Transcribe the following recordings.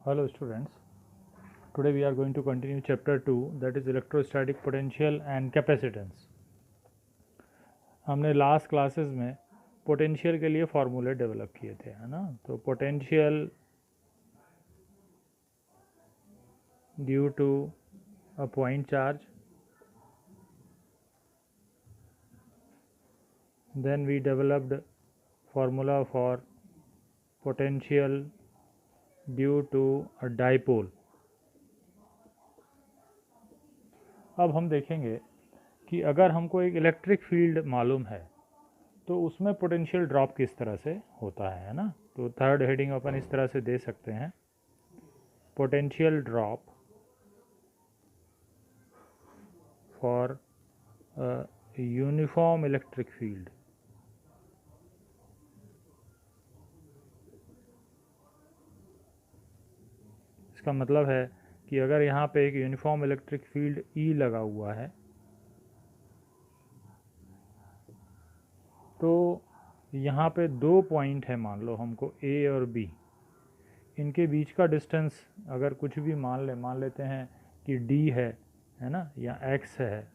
Hello students, today we are going to continue chapter 2, that is electrostatic potential and capacitance. हमने last classes में potential के लिए फार्मूले develop किए थे, है ना। तो potential due to a point charge, then we developed formula for potential due to a dipole. अब हम देखेंगे कि अगर हमको एक इलेक्ट्रिक फील्ड मालूम है तो उसमें पोटेंशियल ड्रॉप किस तरह से होता है ना। तो थर्ड हेडिंग अपन इस तरह से दे सकते हैं, potential drop for uniform electric field. इसका मतलब है कि अगर यहाँ पे एक यूनिफॉर्म इलेक्ट्रिक फील्ड E लगा हुआ है तो यहाँ पे दो पॉइंट है, मान लो हमको A और B, इनके बीच का डिस्टेंस अगर कुछ भी मान लेते हैं कि D है ना, या X है,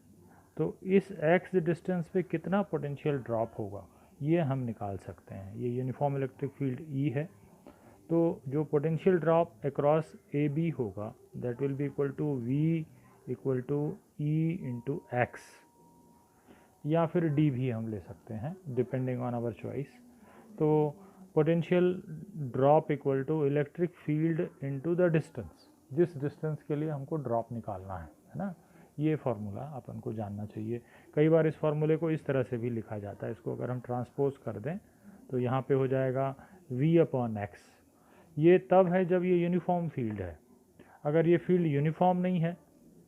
तो इस X डिस्टेंस पे कितना पोटेंशियल ड्रॉप होगा ये हम निकाल सकते हैं। ये यूनिफॉर्म इलेक्ट्रिक फील्ड E है, तो जो potential drop across A B होगा that will be equal to V equal to E into x, या फिर D भी हम ले सकते हैं डिपेंडिंग ऑन आवर चॉइस। तो potential drop equal to electric field into the distance, जिस डिस्टेंस के लिए हमको ड्रॉप निकालना है ना। ये फार्मूला अपन को जानना चाहिए। कई बार इस फार्मूले को इस तरह से भी लिखा जाता है, इसको अगर हम ट्रांसपोज कर दें तो यहाँ पे हो जाएगा V अपॉन एक्स। ये तब है जब ये यूनिफॉर्म फील्ड है। अगर ये फील्ड यूनिफॉर्म नहीं है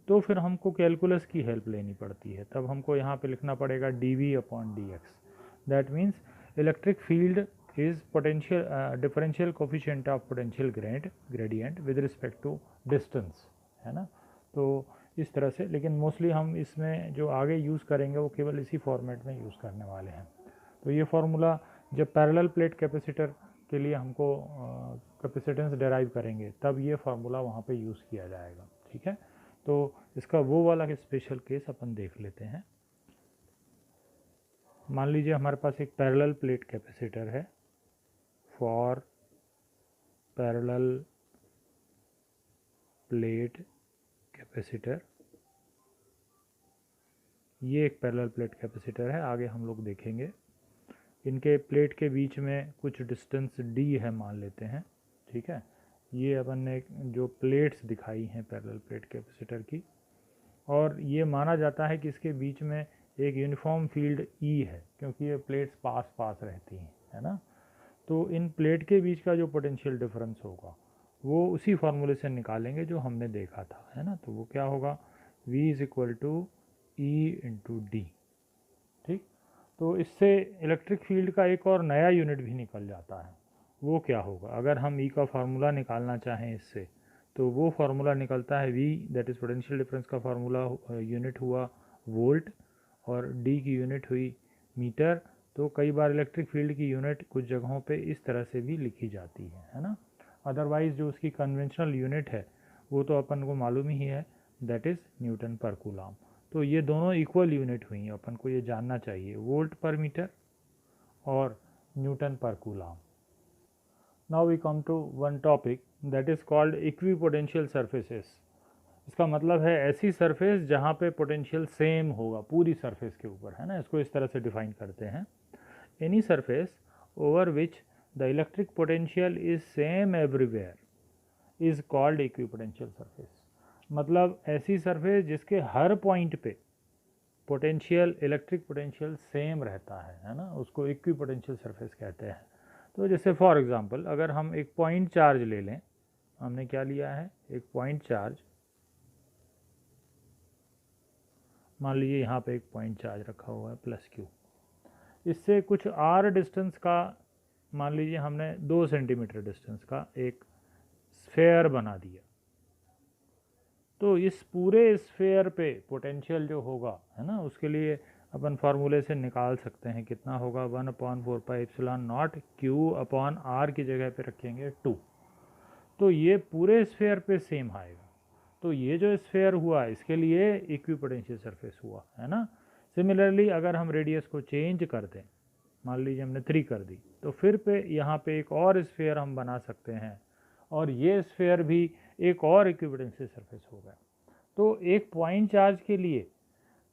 तो फिर हमको कैलकुलस की हेल्प लेनी पड़ती है, तब हमको यहाँ पे लिखना पड़ेगा dV upon dx। That means electric field is potential differential coefficient of potential gradient with respect to distance, है ना। तो इस तरह से, लेकिन मोस्टली हम इसमें जो आगे यूज़ करेंगे वो केवल इसी फॉर्मेट में यूज़ करने वाले हैं। तो ये फार्मूला जब पैरेलल प्लेट कैपेसिटर के लिए हमको कैपेसिटेंस डेराइव करेंगे तब ये फार्मूला वहाँ पे यूज़ किया जाएगा, ठीक है। तो इसका वो वाला स्पेशल केस अपन देख लेते हैं। मान लीजिए हमारे पास एक पैरेलल प्लेट कैपेसिटर है, फॉर पैरेलल प्लेट कैपेसिटर। ये एक पैरेलल प्लेट कैपेसिटर है, आगे हम लोग देखेंगे। इनके प्लेट के बीच में कुछ डिस्टेंस D है मान लेते हैं, ठीक है। ये अपन ने जो प्लेट्स दिखाई हैं पैरेलल प्लेट कैपेसिटर की, और ये माना जाता है कि इसके बीच में एक यूनिफॉर्म फील्ड E है क्योंकि ये प्लेट्स पास पास रहती हैं, है ना। तो इन प्लेट के बीच का जो पोटेंशियल डिफरेंस होगा वो उसी फार्मूले से निकालेंगे जो हमने देखा था, है ना। तो वो क्या होगा, V is equal to E into D, ठीक। तो इससे इलेक्ट्रिक फील्ड का एक और नया यूनिट भी निकल जाता है। वो क्या होगा, अगर हम E का फार्मूला निकालना चाहें इससे, तो वो फार्मूला निकलता है V, that is potential difference का फार्मूला यूनिट हुआ वोल्ट और D की यूनिट हुई मीटर। तो कई बार इलेक्ट्रिक फील्ड की यूनिट कुछ जगहों पे इस तरह से भी लिखी जाती है ना। अदरवाइज़ जो उसकी कन्वेंशनल यूनिट है वो तो अपन को मालूम ही है, दैट इज़ न्यूटन पर कूलम। तो ये दोनों इक्वल यूनिट हुई, अपन को ये जानना चाहिए, वोल्ट पर मीटर और न्यूटन पर coulomb. Now we come to one topic that is called equipotential surfaces. इसका मतलब है ऐसी सरफेस जहाँ पे पोटेंशियल सेम होगा पूरी सरफेस के ऊपर, है ना। इसको इस तरह से डिफाइन करते हैं, any surface over which the electric potential is same everywhere is called equipotential surface. मतलब ऐसी सरफेस जिसके हर पॉइंट पे पोटेंशियल, इलेक्ट्रिक पोटेंशियल सेम रहता है ना, उसको इक्विपोटेंशियल सरफेस कहते हैं। तो जैसे फॉर एग्जांपल अगर हम एक पॉइंट चार्ज ले लें, हमने क्या लिया है, एक पॉइंट चार्ज। मान लीजिए यहाँ पे एक पॉइंट चार्ज रखा हुआ है प्लस Q, इससे कुछ R डिस्टेंस का, मान लीजिए हमने 2 सेंटीमीटर डिस्टेंस का एक स्फेयर बना दिया। तो इस पूरे स्फेयर पे पोटेंशियल जो होगा, है ना, उसके लिए अपन फार्मूले से निकाल सकते हैं कितना होगा, 1/4 pi epsilon not Q upon R की जगह पे रखेंगे 2। तो ये पूरे स्फेयर पे सेम आएगा। तो ये जो स्फेयर हुआ इसके लिए इक्विपोटेंशियल सरफेस हुआ, है ना। सिमिलरली अगर हम रेडियस को चेंज कर दें, मान लीजिए हमने 3 कर दी, तो फिर पे यहाँ पे एक और स्फेयर हम बना सकते हैं, और ये स्फेयर भी एक और इक्विपोटेंशियल सरफेस होगा। तो एक पॉइंट चार्ज के लिए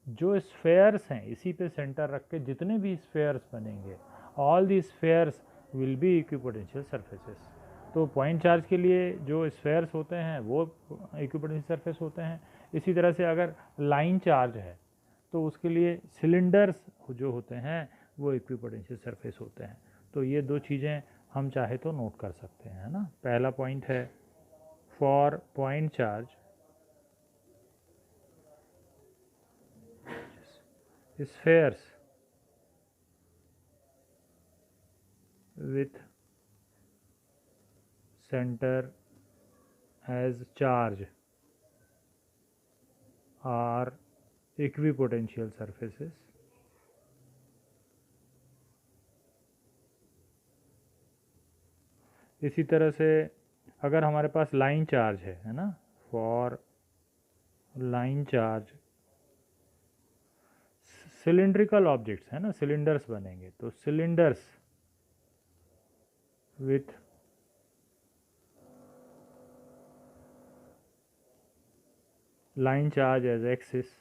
जो स्फेयर्स हैं इसी पे सेंटर रख के जितने भी स्फेयर्स बनेंगे, all the spheres will be equipotential surfaces. तो पॉइंट चार्ज के लिए जो स्फेयर्स होते हैं वो इक्विपोटेंशियल सरफेस होते हैं। इसी तरह से अगर लाइन चार्ज है तो उसके लिए सिलेंडर्स जो होते हैं वो इक्विपोटेंशियल सरफेस होते हैं। तो ये दो चीज़ें हम चाहे तो नोट कर सकते हैं, है ना। पहला पॉइंट है for point charge spheres with center as charge are equipotential surfaces. इसी तरह से अगर हमारे पास लाइन चार्ज है ना, for line charge cylindrical objects है ना, सिलिंडर्स बनेंगे, तो cylinders with line charge as axis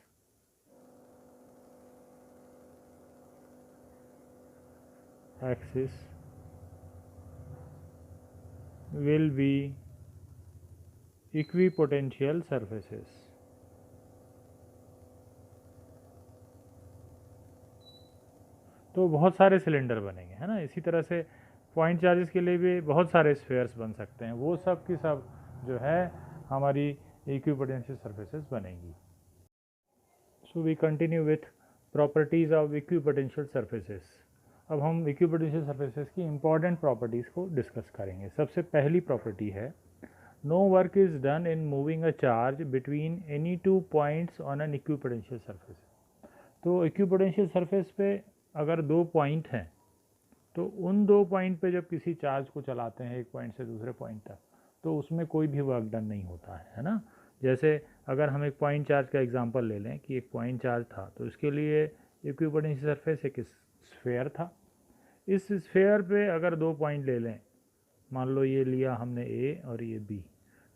will be equipotential surfaces. तो बहुत सारे सिलेंडर बनेंगे, है ना। इसी तरह से पॉइंट चार्जेस के लिए भी बहुत सारे स्फेयर्स बन सकते हैं, वो सब की सब जो है हमारी इक्विपोटेंशियल सरफेसेस बनेंगी। So we continue with properties of equipotential surfaces. अब हम इक्विपोटेंशियल सरफेसेस की इंपॉर्टेंट प्रॉपर्टीज़ को डिस्कस करेंगे। सबसे पहली प्रॉपर्टी है no work is done in moving a charge between any two points on an equipotential surface. तो इक्विपोटेंशियल सरफेस पे अगर दो पॉइंट हैं तो उन दो पॉइंट पे जब किसी चार्ज को चलाते हैं एक पॉइंट से दूसरे पॉइंट तक, तो उसमें कोई भी वर्क डन नहीं होता है ना। जैसे अगर हम एक पॉइंट चार्ज का एग्जांपल ले लें कि एक पॉइंट चार्ज था, तो इसके लिए इक्विपोटेंशियल सरफेस एक स्फेयर था। इस स्फेयर पे अगर दो पॉइंट ले लें, मान लो ये लिया हमने ए और ये बी,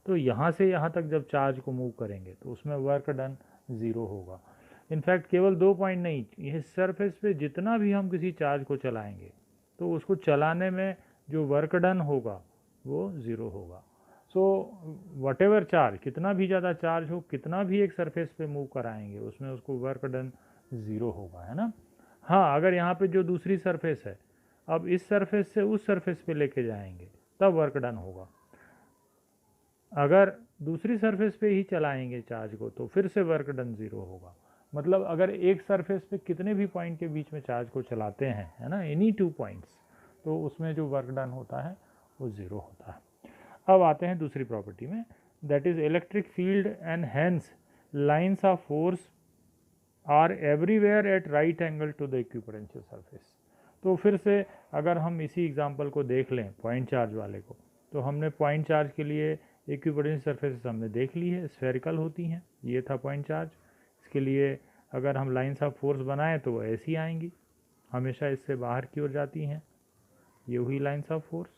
तो यहाँ से यहाँ तक जब चार्ज को मूव करेंगे तो उसमें वर्क डन ज़ीरो होगा। इनफैक्ट केवल दो पॉइंट नहीं, ये सरफेस पे जितना भी हम किसी चार्ज को चलाएंगे तो उसको चलाने में जो वर्क डन होगा वो ज़ीरो होगा। सो वटेवर चार्ज, कितना भी ज़्यादा चार्ज हो, कितना भी एक सरफेस पे मूव कराएंगे, उसमें उसको वर्क डन ज़ीरो होगा, है ना। हाँ, अगर यहाँ पे जो दूसरी सरफेस है, अब इस सरफेस से उस सरफेस पे लेके जाएंगे तब वर्क डन होगा। अगर दूसरी सरफेस पे ही चलाएंगे चार्ज को तो फिर से वर्क डन ज़ीरो होगा। मतलब अगर एक सरफेस पे कितने भी पॉइंट के बीच में चार्ज को चलाते हैं, है ना, एनी टू पॉइंट्स, तो उसमें जो वर्क डन होता है वो ज़ीरो होता है। अब आते हैं दूसरी प्रॉपर्टी में, that is electric field and hence lines of force are everywhere at right angle to the equipotential surface. तो फिर से अगर हम इसी एग्जांपल को देख लें पॉइंट चार्ज वाले को, तो हमने पॉइंट चार्ज के लिए इक्विपोटेंशियल सरफेसेस हमने देख ली है, स्फेरिकल होती हैं। ये था पॉइंट चार्ज। इसके लिए अगर हम लाइन्स ऑफ फोर्स बनाएं तो वो ऐसी आएंगी, हमेशा इससे बाहर की ओर जाती हैं। ये हुई लाइन्स ऑफ फोर्स,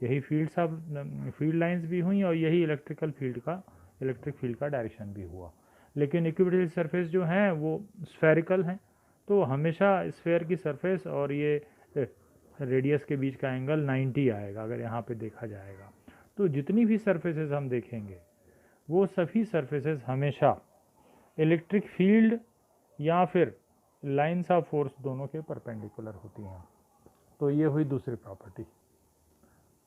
यही फील्ड लाइंस भी हुई, और यही इलेक्ट्रिक फील्ड का डायरेक्शन भी हुआ। लेकिन इक्विपोटेंशियल सरफेस जो हैं वो स्फेरिकल हैं, तो हमेशा स्फेयर की सरफेस और ये रेडियस के बीच का एंगल 90 आएगा अगर यहाँ पे देखा जाएगा। तो जितनी भी सरफेसेस हम देखेंगे वो सभी सरफेसेस हमेशा इलेक्ट्रिक फील्ड या फिर लाइन्स ऑफ फोर्स दोनों के परपेंडिकुलर होती हैं। तो ये हुई दूसरी property.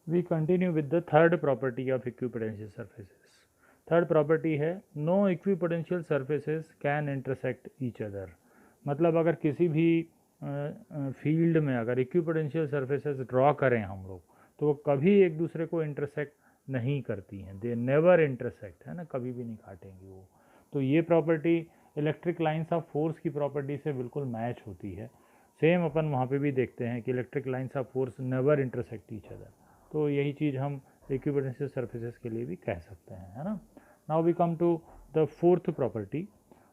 We continue with the third property of equipotential surfaces. Third property है no equipotential surfaces can intersect each other. मतलब अगर किसी भी फील्ड में अगर इक्विपोटेंशियल सरफेसेस ड्रॉ करें हम लोग, तो वो कभी एक दूसरे को इंटरसेक्ट नहीं करती हैं, दे नेवर इंटरसेक्ट, है ना, कभी भी नहीं काटेंगी वो। तो ये property electric lines of force की प्रॉपर्टी से बिल्कुल मैच होती है। सेम अपन वहाँ पे भी देखते हैं कि electric lines of force never intersect each other. तो यही चीज़ हम इक्विपोटेंशियल सरफेसेस के लिए भी कह सकते हैं, है ना। Now we come to the fourth property,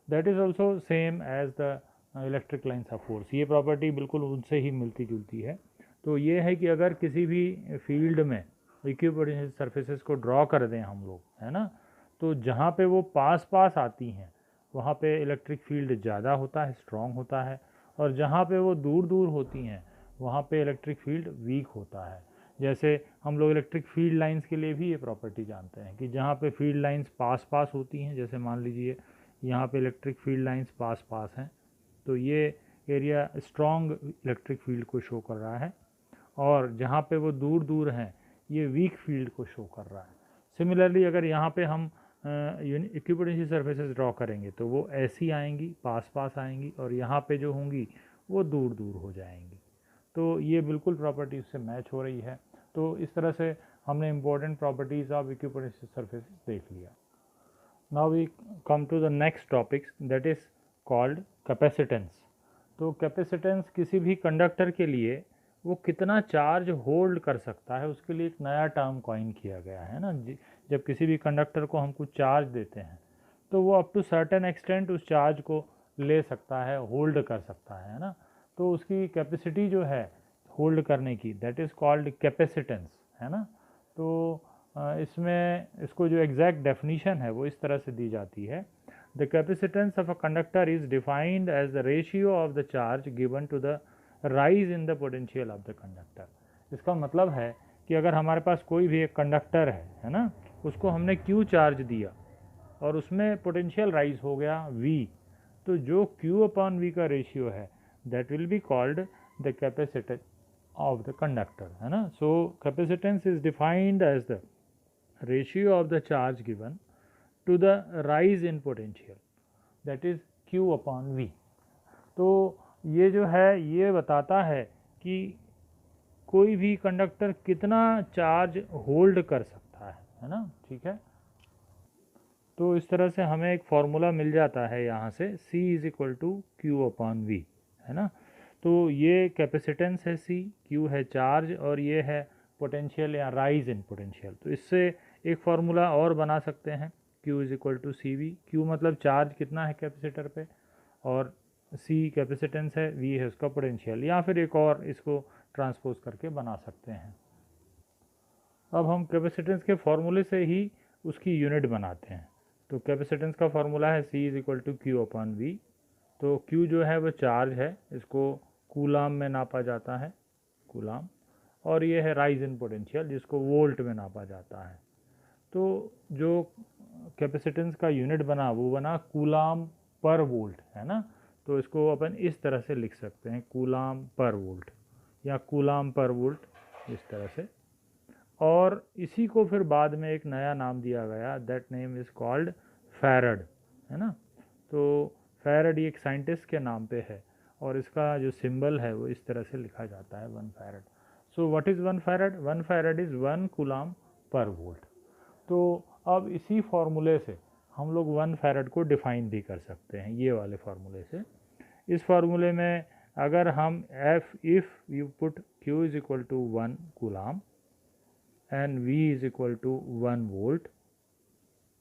that is also same as the electric lines of force. ये प्रॉपर्टी बिल्कुल उनसे ही मिलती जुलती है। तो ये है कि अगर किसी भी फील्ड में इक्विपोटेंशियल सरफेसेस को ड्रॉ कर दें हम लोग, है ना, तो जहाँ पे वो पास पास आती हैं वहाँ पे इलेक्ट्रिक फील्ड ज़्यादा होता है, स्ट्रॉन्ग होता है, और जहाँ पे वो दूर दूर होती हैं वहाँ पे इलेक्ट्रिक फील्ड वीक होता है। जैसे हम लोग इलेक्ट्रिक फील्ड लाइंस के लिए भी ये प्रॉपर्टी जानते हैं कि जहाँ पे फील्ड लाइंस पास पास होती हैं, जैसे मान लीजिए यहाँ पे इलेक्ट्रिक फील्ड लाइंस पास पास हैं, तो ये एरिया स्ट्रॉन्ग इलेक्ट्रिक फील्ड को शो कर रहा है, और जहाँ पे वो दूर दूर हैं ये वीक फील्ड को शो कर रहा है। सिमिलरली अगर यहाँ पे हम इक्विपोटेंशियल सरफेसेस ड्रॉ करेंगे तो वो ऐसी आएंगी, पास पास आएंगी, और यहाँ पे जो होंगी वो दूर दूर हो जाएंगी। तो ये बिल्कुल प्रॉपर्टी उससे मैच हो रही है। तो इस तरह से हमने important properties of equipotential surfaces देख लिया। Now we come to the next topics, that is called capacitance. तो कैपेसिटेंस किसी भी कंडक्टर के लिए वो कितना चार्ज होल्ड कर सकता है उसके लिए एक नया टर्म कॉइन किया गया है ना। जब किसी भी कंडक्टर को हम कुछ चार्ज देते हैं तो वो अप टू सर्टेन एक्सटेंट उस चार्ज को ले सकता है, होल्ड कर सकता है ना। तो उसकी कैपेसिटी जो है होल्ड करने की, दैट इज़ कॉल्ड कैपेसिटेंस, है ना। तो इसमें इसको जो एग्जैक्ट डेफिनीशन है वो इस तरह से दी जाती है, the capacitance of a conductor is defined as the ratio of the charge given to the rise in the potential of the conductor. इसका मतलब है कि अगर हमारे पास कोई भी एक कंडक्टर है ना, उसको हमने Q चार्ज दिया और उसमें पोटेंशियल राइज हो गया V, तो जो Q अपॉन V का रेशियो है that will be called the capacitance of the conductor, है ना। So capacitance is defined as the ratio of the charge given to the rise in potential, that is Q upon V। तो ये जो है ये बताता है कि कोई भी कंडक्टर कितना चार्ज होल्ड कर सकता है ना, ठीक है। तो इस तरह से हमें एक फार्मूला मिल जाता है यहाँ से, C is equal to Q upon V, है ना। तो ये कैपेसिटेंस है C, Q है चार्ज, और ये है पोटेंशियल या राइज इन पोटेंशियल। तो इससे एक फार्मूला और बना सकते हैं, Q is equal to C V. Q मतलब चार्ज कितना है कैपेसिटर पे, और C कैपेसिटेंस है, V है उसका पोटेंशियल, या फिर एक और इसको ट्रांसपोज करके बना सकते हैं। अब हम कैपेसिटेंस के फॉर्मूले से ही उसकी यूनिट बनाते हैं। तो कैपेसिटेंस का फॉर्मूला है C is equal to Q upon V. तो Q जो है वो चार्ज है, इसको कूलाम में नापा जाता है, कूलाम, और ये है राइज इन पोटेंशियल जिसको वोल्ट में नापा जाता है। तो जो कैपेसिटेंस का यूनिट बना वो बना कूलाम पर वोल्ट, है ना। तो इसको अपन इस तरह से लिख सकते हैं, कूलाम पर वोल्ट या कूलाम पर वोल्ट, इस तरह से। और इसी को फिर बाद में एक नया नाम दिया गया, that name is called farad, है ना। तो फैरड एक साइंटिस्ट के नाम पे है, और इसका जो सिंबल है वो इस तरह से लिखा जाता है, 1 farad. So what is 1 farad? 1 farad is 1 coulomb पर वोल्ट। तो अब इसी फॉर्मूले से हम लोग 1 फैरड को डिफाइन भी कर सकते हैं, ये वाले फार्मूले से। इस फार्मूले में अगर हम if you put Q is equal to 1 coulomb and V is equal to 1 volt,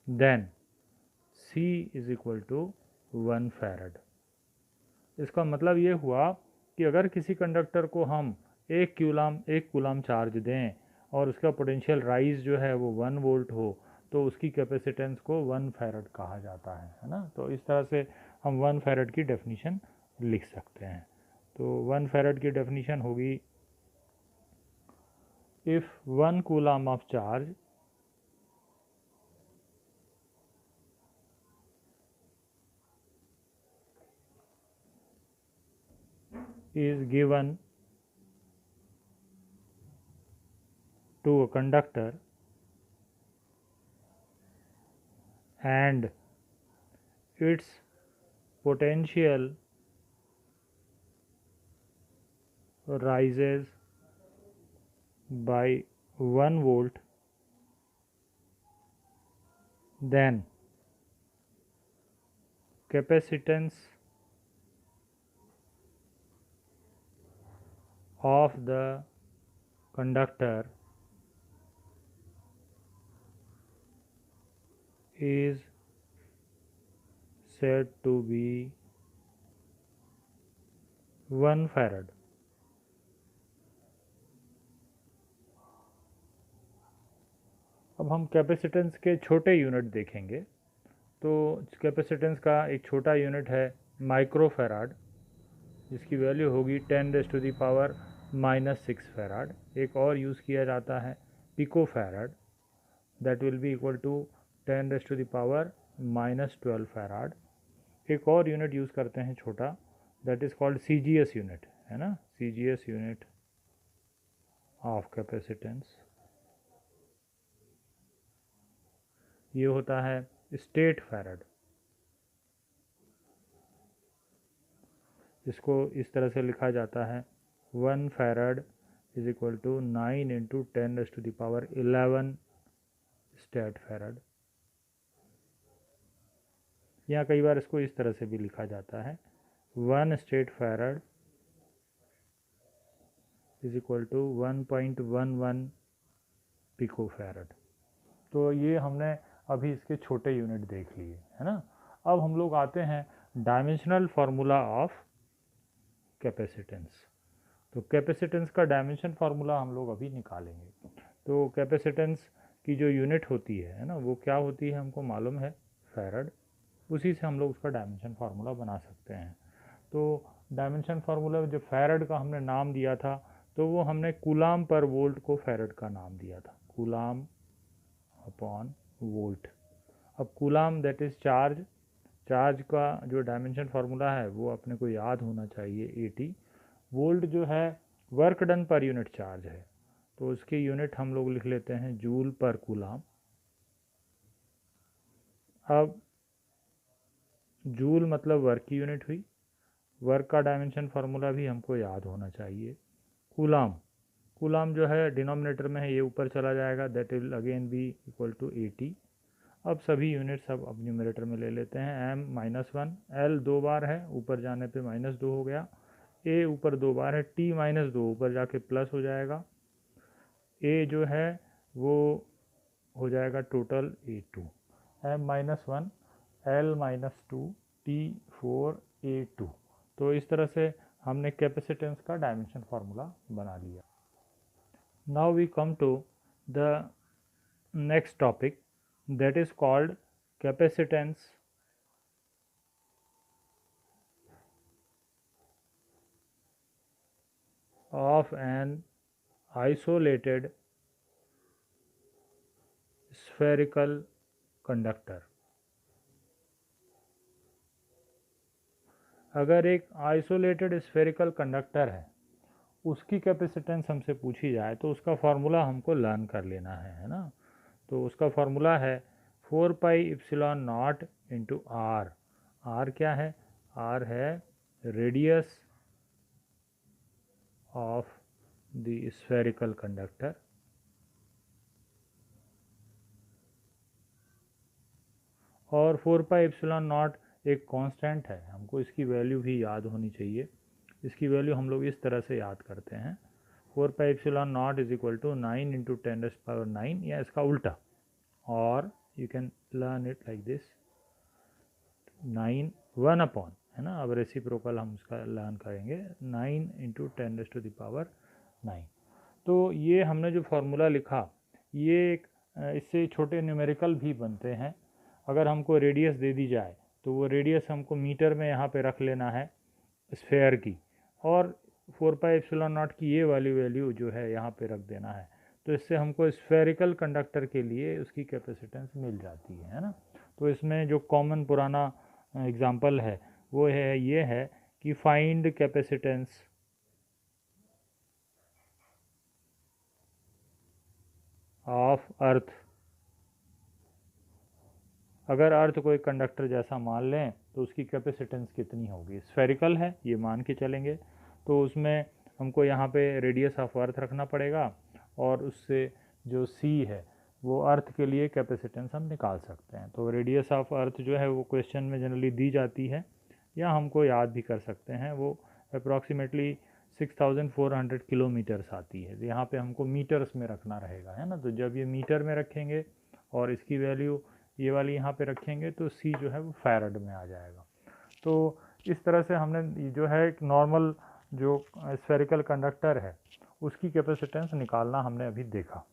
then C is equal to 1 farad। इसका मतलब ये हुआ कि अगर किसी कंडक्टर को हम एक कूलाम चार्ज दें और उसका पोटेंशियल राइज जो है वो 1 वोल्ट हो, तो उसकी कैपेसिटेंस को 1 फैरड कहा जाता है ना। तो इस तरह से हम 1 फैरड की डेफिनीशन लिख सकते हैं। तो 1 फैरड की डेफिनीशन होगी, if 1 coulomb of charge is given to a conductor and its potential rises by 1 volt, then capacitance of the conductor is said to be 1 farad. अब हम कैपेसिटेंस के छोटे यूनिट देखेंगे। तो कैपेसिटेंस का एक छोटा यूनिट है माइक्रो फैराड, जिसकी वैल्यू होगी 10⁻⁻⁻6 फैराड। एक और यूज़ किया जाता है pico farad, that will be equal to 10⁻⁻12 farad. एक और यूनिट यूज़ करते हैं छोटा, that is called CGS unit, है ना, CGS यूनिट ऑफ कैपेसिटेंस। ये होता है स्टेट फैराड। इसको इस तरह से लिखा जाता है 1 farad is equal to 9 into 10⁻11 state farad. यहाँ कई बार इसको इस तरह से भी लिखा जाता है 1 state farad is equal to 1.11 pico farad. तो ये हमने अभी इसके छोटे यूनिट देख लिए, है ना। अब हम लोग आते हैं डायमेंशनल फार्मूला ऑफ कैपेसिटेंस। तो कैपेसिटेंस का डायमेंशन फार्मूला हम लोग अभी निकालेंगे। तो कैपेसिटेंस की जो यूनिट होती है ना, वो क्या होती है हमको मालूम है, फैराड। उसी से हम लोग उसका डायमेंशन फार्मूला बना सकते हैं। तो डायमेंशन फार्मूला जो फैराड का हमने नाम दिया था, तो वो हमने कूलाम पर वोल्ट को फैराड का नाम दिया था, कूलाम अपॉन वोल्ट। अब coulomb that is charge, charge का जो डायमेंशन फार्मूला है वो अपने को याद होना चाहिए 80। वोल्ट जो है work done per unit charge है, तो उसकी यूनिट हम लोग लिख लेते हैं जूल पर कूलाम। अब जूल मतलब वर्क की यूनिट हुई, वर्क का डायमेंशन फार्मूला भी हमको याद होना चाहिए। कूलाम, कूलाम जो है डिनोमिनेटर में है, ये ऊपर चला जाएगा, that will again be equal to 80। अब सभी यूनिट सब अब न्यूमरेटर में ले लेते हैं, m-1, l 2 बार है, ऊपर जाने पे -2 हो गया, a ऊपर 2 बार है, t-2 ऊपर जाके प्लस हो जाएगा, a जो है वो हो जाएगा total a2, m-1 l-2 t4 a2। तो इस तरह से हमने कैपेसिटेंस का डायमेंशन फार्मूला बना लिया। Now we come to the next topic, that is called capacitance of an isolated spherical conductor। अगर एक आइसोलेटेड स्फेरिकल कंडक्टर है, उसकी कैपेसिटेंस हमसे पूछी जाए तो उसका फार्मूला हमको लर्न कर लेना है ना। तो उसका फार्मूला है 4πε0 इंटू आर। आर क्या है, आर है radius of the spherical conductor, और 4πε0 एक कांस्टेंट है, हमको इसकी वैल्यू भी याद होनी चाहिए। इसकी वैल्यू हम लोग इस तरह से याद करते हैं, 4πε0 इज इक्वल टू 9 इंटू 10⁻9, या इसका उल्टा, और you can learn it like this 9 1 upon, है ना, अब रेसिप्रोकल हम उसका लर्न करेंगे 9 इंटू 10⁻9। तो ये हमने जो फार्मूला लिखा, ये एक इससे छोटे न्यूमेरिकल भी बनते हैं। अगर हमको रेडियस दे दी जाए तो वो रेडियस हमको मीटर में यहाँ पे रख लेना है स्फेयर की, और 4πε0 की ये वाली वैल्यू जो है यहाँ पे रख देना है। तो इससे हमको स्फेरिकल कंडक्टर के लिए उसकी कैपेसिटेंस मिल जाती है ना। तो इसमें जो कॉमन पुराना एग्जाम्पल है वो है, ये है कि फाइंड कैपेसिटेंस ऑफ अर्थ। अगर अर्थ को एक कंडक्टर जैसा मान लें तो उसकी कैपेसिटेंस कितनी होगी, स्फेरिकल है ये मान के चलेंगे, तो उसमें हमको यहाँ पे रेडियस ऑफ अर्थ रखना पड़ेगा, और उससे जो सी है वो अर्थ के लिए कैपेसिटेंस हम निकाल सकते हैं। तो रेडियस ऑफ अर्थ जो है वो क्वेश्चन में जनरली दी जाती है, या हमको याद भी कर सकते हैं, वो अप्रॉक्सीमेटली 6400 किलोमीटर्स आती है। यहाँ पे हमको मीटर्स में रखना रहेगा, है ना। तो जब ये मीटर में रखेंगे और इसकी वैल्यू ये वाली यहाँ पे रखेंगे तो सी जो है वो फैरड में आ जाएगा। तो इस तरह से हमने जो है एक नॉर्मल जो स्फेरिकल कंडक्टर है उसकी कैपेसिटेंस निकालना हमने अभी देखा।